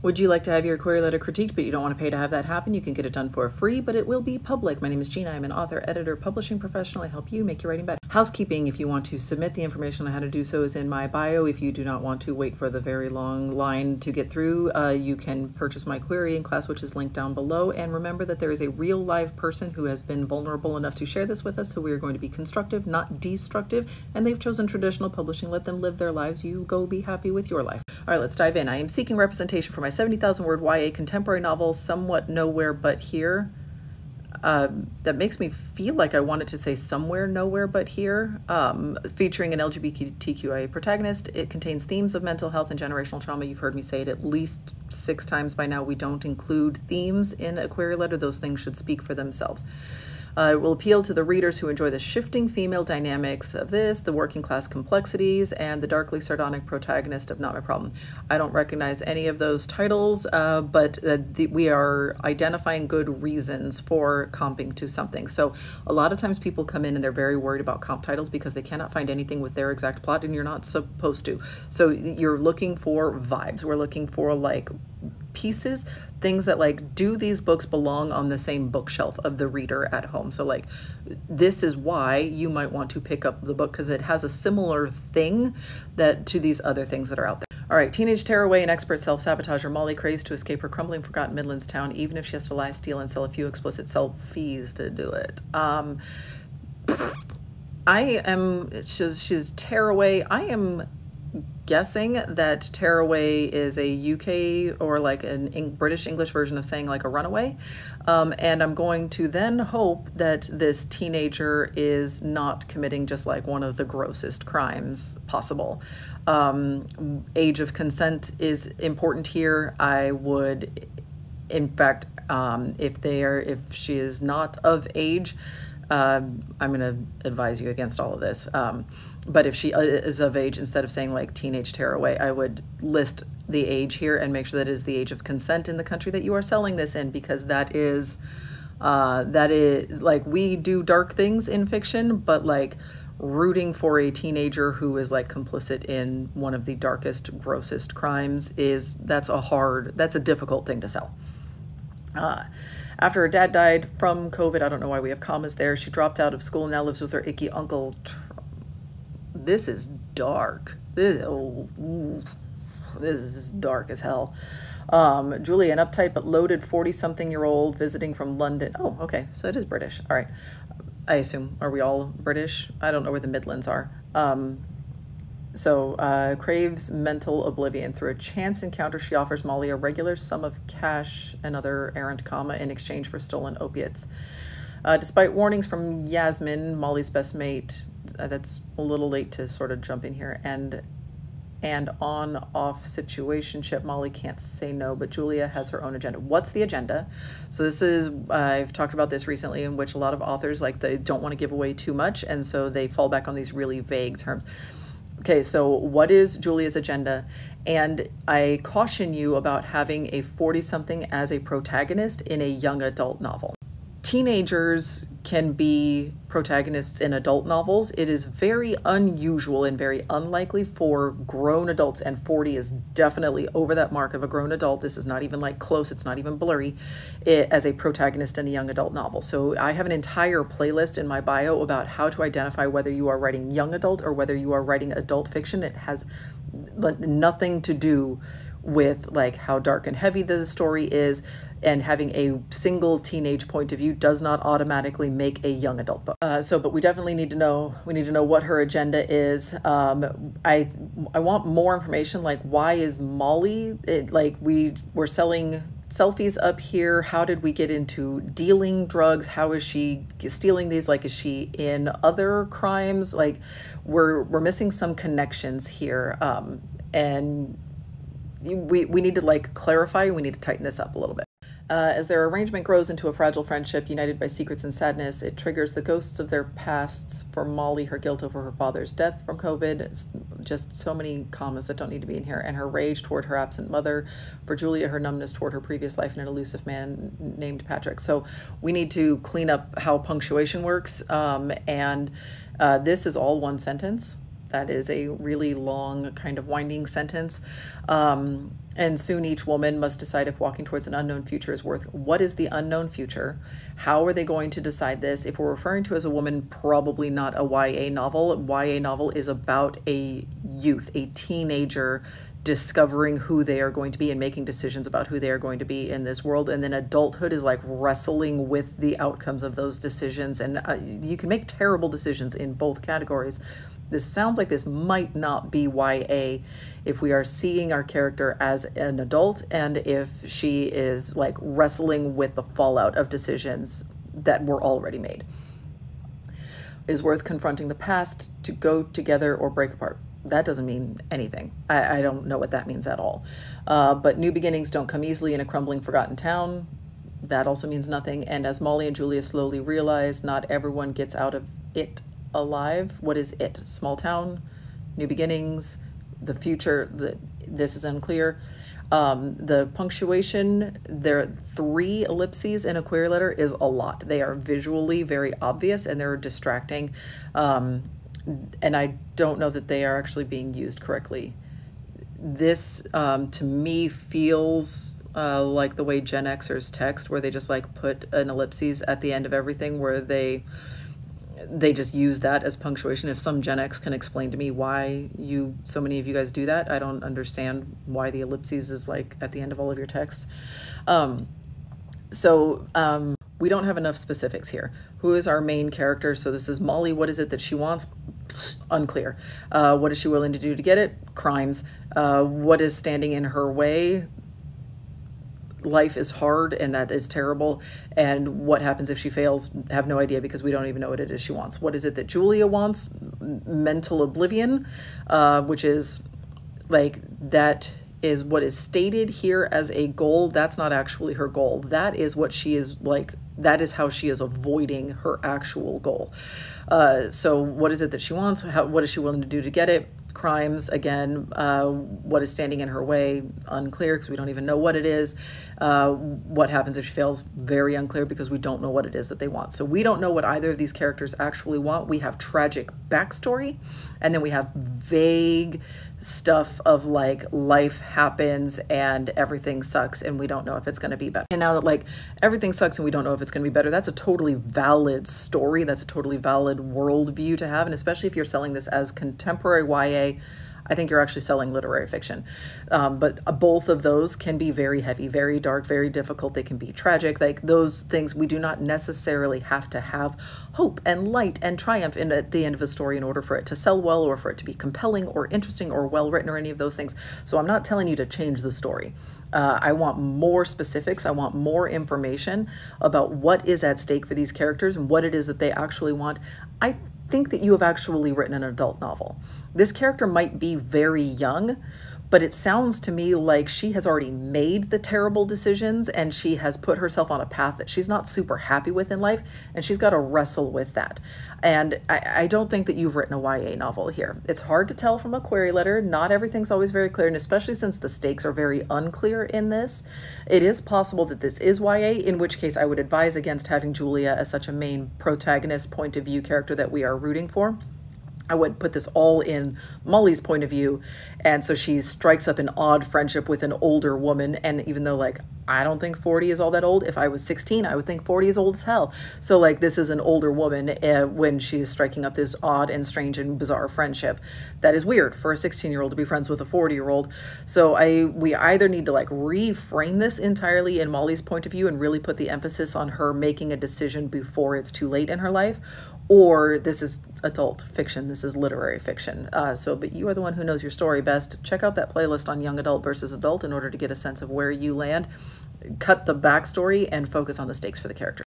Would you like to have your query letter critiqued, but you don't want to pay to have that happen? You can get it done for free, but it will be public. My name is Gina. I'm an author, editor, publishing professional. I help you make your writing better. Housekeeping, if you want to submit the information on how to do so, is in my bio. If you do not want to wait for the very long line to get through, you can purchase my query in class, which is linked down below. And remember that there is a real live person who has been vulnerable enough to share this with us, so we are going to be constructive, not destructive, and they've chosen traditional publishing. Let them live their lives. You go be happy with your life. All right, let's dive in. I am seeking representation for my 70,000 word YA contemporary novel, Somewhat Nowhere But Here. That makes me feel like I wanted to say Somewhere Nowhere But Here, featuring an LGBTQIA protagonist. It contains themes of mental health and generational trauma. You've heard me say it at least 6 times by now. We don't include themes in a query letter. Those things should speak for themselves. It will appeal to the readers who enjoy the shifting female dynamics of this, the working class complexities, and the darkly sardonic protagonist of Not My Problem. I don't recognize any of those titles, but we are identifying good reasons for comping to something. So a lot of times people come in and they're very worried about comp titles because they cannot find anything with their exact plot, and you're not supposed to. So you're looking for vibes. We're looking for like pieces, things that like, do these books belong on the same bookshelf of the reader at home? So like, this is why you might want to pick up the book, because it has a similar thing that to these other things that are out there. All right, teenage tearaway and expert self-sabotager Molly craves to escape her crumbling, forgotten Midlands town, even if she has to lie, steal, and sell a few explicit selfies to do it. She's tearaway. I am guessing that tearaway is a UK or like an British English version of saying like a runaway. And I'm going to then hope that this teenager is not committing just like one of the grossest crimes possible. Age of consent is important here. I would, in fact, if she is not of age, I'm going to advise you against all of this. But if she is of age, instead of saying like teenage tearaway, I would list the age here and make sure that it is the age of consent in the country that you are selling this in, because that is like, we do dark things in fiction, but like rooting for a teenager who is like complicit in one of the darkest, grossest crimes that's a difficult thing to sell. After her dad died from COVID, I don't know why we have commas there, she dropped out of school and now lives with her icky uncle. This is dark. This is dark as hell. Julia, an uptight but loaded 40-something-year-old visiting from London. Oh, okay, so it is British. All right. I assume. Are we all British? I don't know where the Midlands are. Craves mental oblivion. Through a chance encounter, she offers Molly a regular sum of cash and other errant comma in exchange for stolen opiates. Despite warnings from Yasmin, Molly's best mate, that's a little late to sort of jump in here, and on-off situationship, Molly can't say no, but Julia has her own agenda. What's the agenda? So this is, I've talked about this recently, in which a lot of authors, like, they don't want to give away too much, and so they fall back on these really vague terms. Okay, so what is Julia's agenda? And I caution you about having a 40-something as a protagonist in a young adult novel. Teenagers can be protagonists in adult novels. It is very unusual and very unlikely for grown adults, and 40 is definitely over that mark of a grown adult. This is not even like close, it's not even blurry, as a protagonist in a young adult novel. So I have an entire playlist in my bio about how to identify whether you are writing young adult or whether you are writing adult fiction. It has nothing to do with like how dark and heavy the story is, and having a single teenage point of view does not automatically make a young adult book. But we definitely need to know, what her agenda is. I want more information, like, why is Molly, we're selling selfies up here. How did we get into dealing drugs? How is she stealing these? Like, is she in other crimes? Like, we're missing some connections here. And we need to like clarify, we need to tighten this up a little bit. As their arrangement grows into a fragile friendship, united by secrets and sadness, it triggers the ghosts of their pasts. For Molly, her guilt over her father's death from COVID, it's just so many commas that don't need to be in here, and her rage toward her absent mother. For Julia, her numbness toward her previous life and an elusive man named Patrick. So we need to clean up how punctuation works, and this is all one sentence. That is a really long, kind of winding sentence. And soon each woman must decide if walking towards an unknown future is worth. What is the unknown future? How are they going to decide this? If we're referring to as a woman, probably not a YA novel. YA novel is about a youth, a teenager discovering who they are going to be and making decisions about who they are going to be in this world. And then adulthood is like wrestling with the outcomes of those decisions. And you can make terrible decisions in both categories. This sounds like this might not be YA if we are seeing our character as an adult and if she is like wrestling with the fallout of decisions that were already made. It is worth confronting the past to go together or break apart. That doesn't mean anything. I don't know what that means at all. But new beginnings don't come easily in a crumbling, forgotten town. That also means nothing. And as Molly and Julia slowly realize, not everyone gets out of it alive. What is it? Small town, new beginnings, the future. This is unclear. The punctuation, there are 3 ellipses in a query letter is a lot. They are visually very obvious and they're distracting. And I don't know that they are actually being used correctly. This, to me, feels like the way Gen Xers text, where they just like put an ellipses at the end of everything, where they just use that as punctuation. If some Gen X can explain to me why so many of you guys do that, I don't understand why the ellipses is like at the end of all of your texts. We don't have enough specifics here. Who is our main character? So this is Molly. What is it that she wants? Unclear. What is she willing to do to get it? Crimes. What is standing in her way? Life is hard and that is terrible. And what happens if she fails? Have no idea, because we don't even know what it is she wants. What is it that Julia wants? Mental oblivion, which is like, that is what is stated here as a goal. That's not actually her goal. That is what she is like. That is how she is avoiding her actual goal. So what is it that she wants? What is she willing to do to get it? Crimes, again. What is standing in her way? Unclear, because we don't even know what it is. What happens if she fails? Very unclear, because we don't know what it is that they want. So we don't know what either of these characters actually want. We have tragic backstory, and then we have vague stuff of like life happens and everything sucks and we don't know if it's going to be better. And now that like everything sucks and we don't know if it's going to be better, that's a totally valid story. That's a totally valid worldview to have. And especially if you're selling this as contemporary YA, I think you're actually selling literary fiction. But both of those can be very heavy, very dark, very difficult. They can be tragic. Like those things, we do not necessarily have to have hope and light and triumph at the end of a story in order for it to sell well or for it to be compelling or interesting or well written or any of those things. So I'm not telling you to change the story. I want more specifics. I want more information about what is at stake for these characters and what it is that they actually want. I think that you have actually written an adult novel. This character might be very young, but it sounds to me like she has already made the terrible decisions and she has put herself on a path that she's not super happy with in life, and she's got to wrestle with that. And I don't think that you've written a YA novel here. It's hard to tell from a query letter. Not everything's always very clear, and especially since the stakes are very unclear in this, it is possible that this is YA, in which case I would advise against having Julia as such a main protagonist point of view character that we are rooting for. I would put this all in Molly's point of view. And so she strikes up an odd friendship with an older woman. And even though like, I don't think 40 is all that old. If I was 16, I would think 40 is old as hell. So like this is an older woman when she's striking up this odd and strange and bizarre friendship. That is weird for a 16-year-old to be friends with a 40-year-old. So we either need to like reframe this entirely in Molly's point of view and really put the emphasis on her making a decision before it's too late in her life, or this is adult fiction, this is literary fiction. But you are the one who knows your story best. Check out that playlist on young adult versus adult in order to get a sense of where you land. Cut the backstory and focus on the stakes for the character.